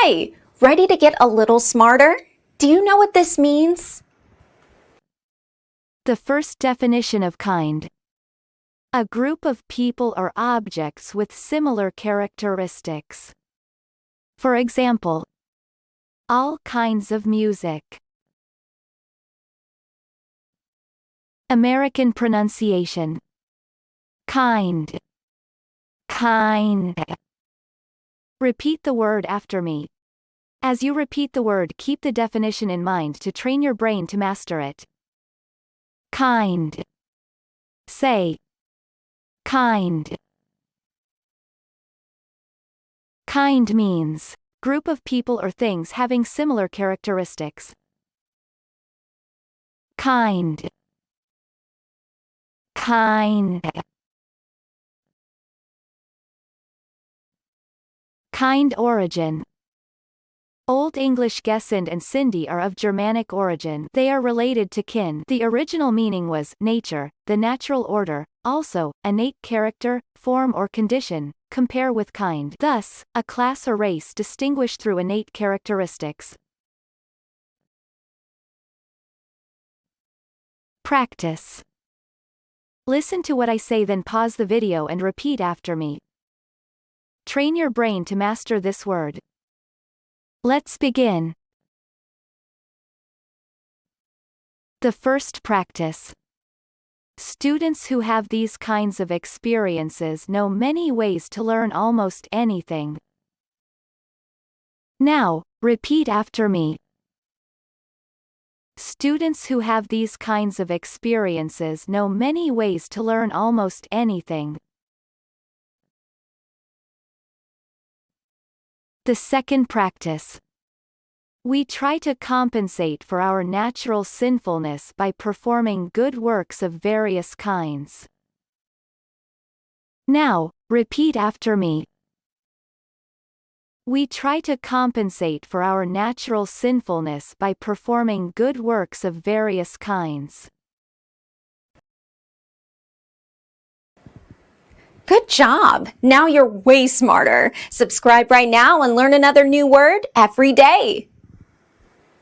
Hi, ready to get a little smarter? Do you know what this means? The first definition of kind. A group of people or objects with similar characteristics. For example, all kinds of music. American pronunciation. Kind. Kind. Repeat the word after me. As you repeat the word, keep the definition in mind to train your brain to master it. Kind. Say. Kind. Kind means group of people or things having similar characteristics. Kind. Kind. Kind origin. Old English Gesund and Cindy are of Germanic origin. They are related to kin. The original meaning was nature, the natural order, also, innate character, form or condition. Compare with kind. Thus, a class or race distinguished through innate characteristics. Practice. Listen to what I say, then pause the video and repeat after me. Train your brain to master this word. Let's begin. The first practice. Students who have these kinds of experiences know many ways to learn almost anything. Now, repeat after me. Students who have these kinds of experiences know many ways to learn almost anything. The second practice. We try to compensate for our natural sinfulness by performing good works of various kinds. Now, repeat after me. We try to compensate for our natural sinfulness by performing good works of various kinds. Good job! Now you're way smarter. Subscribe right now and learn another new word every day.